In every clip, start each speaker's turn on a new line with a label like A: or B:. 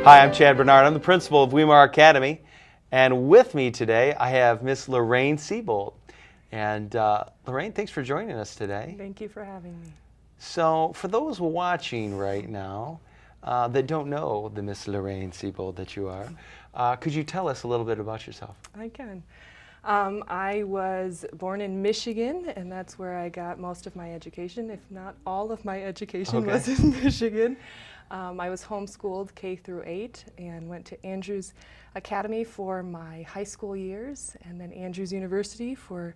A: Hi, I'm Chad Bernard. I'm the principal of Weimar Academy. And with me today, I have Miss Loraine Siebold. And Loraine, thanks for joining us today.
B: Thank you for having me.
A: So for those watching right now that don't know the Miss Loraine Siebold that you are, could you tell us a little bit about yourself?
B: I can. I was born in Michigan, and that's where I got most of my education, if not all of my education was in Michigan. I was homeschooled K through 8 and went to Andrews Academy for my high school years, and then Andrews University for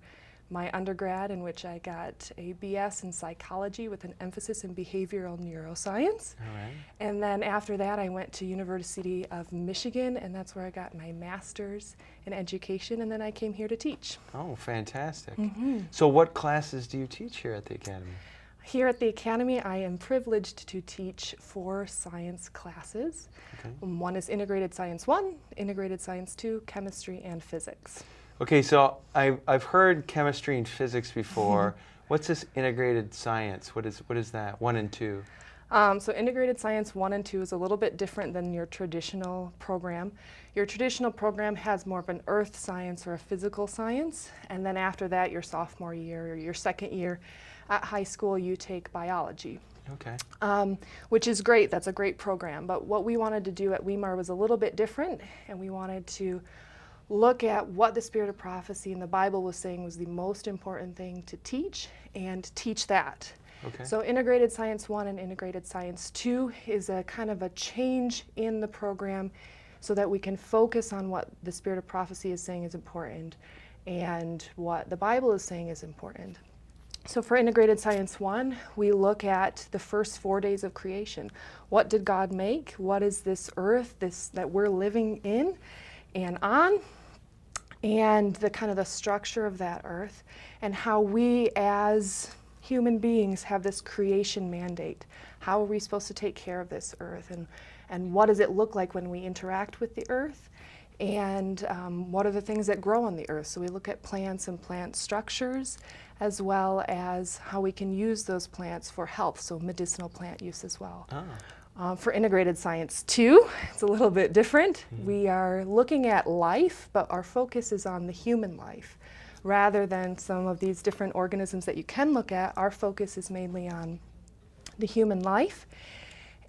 B: my undergrad, in which I got a BS in psychology with an emphasis in behavioral neuroscience.
A: All right.
B: And then after that, I went to University of Michigan, and that's where I got my master's in education, and then I came here to teach.
A: Oh, fantastic.
B: Mm-hmm.
A: So what classes do you teach here at the Academy?
B: Here at the Academy, I am privileged to teach 4 science classes.
A: Okay.
B: One is Integrated Science 1, Integrated Science 2, Chemistry, and Physics.
A: Okay, so I've heard chemistry and physics before. What's this integrated science? What is that? 1 and 2?
B: So Integrated Science 1 and 2 is a little bit different than your traditional program. Your traditional program has more of an earth science or a physical science, and then after that, your sophomore year or your second year at high school, you take biology.
A: Okay.
B: Which is great. That's a great program. But what we wanted to do at Weimar was a little bit different, and we wanted to look at what the spirit of prophecy in the Bible was saying was the most important thing to teach, and teach that.
A: Okay.
B: So Integrated Science 1 and Integrated Science 2 is a kind of a change in the program so that we can focus on what the spirit of prophecy is saying is important and what the Bible is saying is important. So for Integrated Science 1, we look at the first 4 days of creation. What did God make? What is this earth that we're living in and on? And the kind of the structure of that earth, and how we as human beings have this creation mandate. How are we supposed to take care of this earth, and what does it look like when we interact with the earth, and what are the things that grow on the earth? So we look at plants and plant structures, as well as how we can use those plants for health, so medicinal plant use as well. For Integrated Science 2, it's a little bit different. We are looking at life, but our focus is on the human life. Rather than some of these different organisms that you can look at, our focus is mainly on the human life.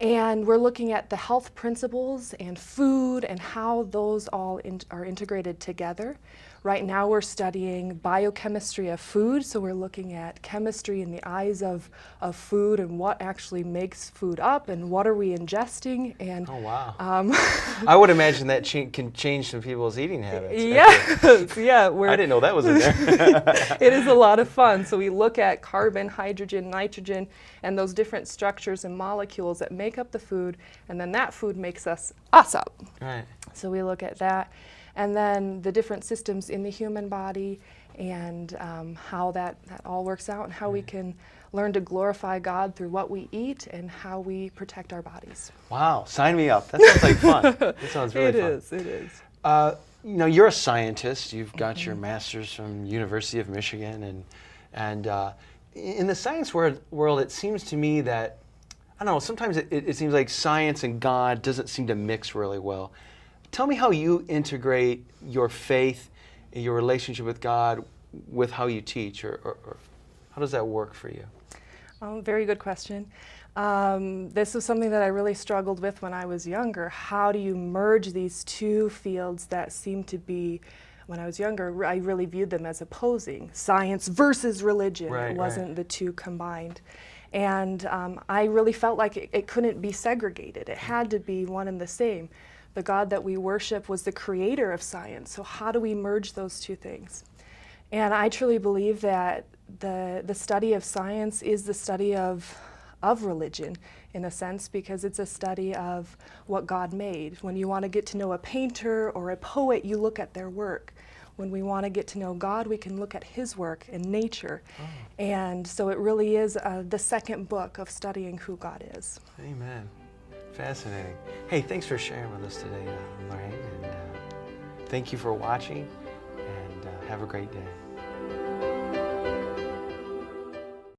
B: And we're looking at the health principles and food and how those all are integrated together. Right now we're studying biochemistry of food, so we're looking at chemistry in the eyes of food and what actually makes food up and what are we ingesting. And
A: oh, wow. I would imagine that can change some people's eating habits.
B: Yes, yeah.
A: I didn't know that was in there.
B: It is a lot of fun. So we look at carbon, hydrogen, nitrogen, and those different structures and molecules that make up the food, and then that food makes us up.
A: Right.
B: So we look at that, and then the different systems in the human body, and how that all works out, and how we can learn to glorify God through what we eat and how we protect our bodies.
A: Wow, sign me up. That sounds like fun. That sounds really fun.
B: It is.
A: You know, you're a scientist. You've got your master's from University of Michigan, and in the science world, it seems to me that, I don't know, sometimes it seems like science and God doesn't seem to mix really well. Tell me how you integrate your faith and your relationship with God with how you teach, or how does that work for you?
B: Very good question. This was something that I really struggled with when I was younger. How do you merge these two fields that seem to be, when I was younger, I really viewed them as opposing, science versus religion.
A: Right,
B: it wasn't the two combined. And I really felt like it couldn't be segregated. It had to be one and the same. The God that we worship was the creator of science, so how do we merge those two things? And I truly believe that the study of science is the study of religion, in a sense, because it's a study of what God made. When you want to get to know a painter or a poet, you look at their work. When we want to get to know God, we can look at His work and nature. And so it really is the second book of studying who God is.
A: Amen. Fascinating. Hey, thanks for sharing with us today, Loraine, and thank you for watching, and have a great day.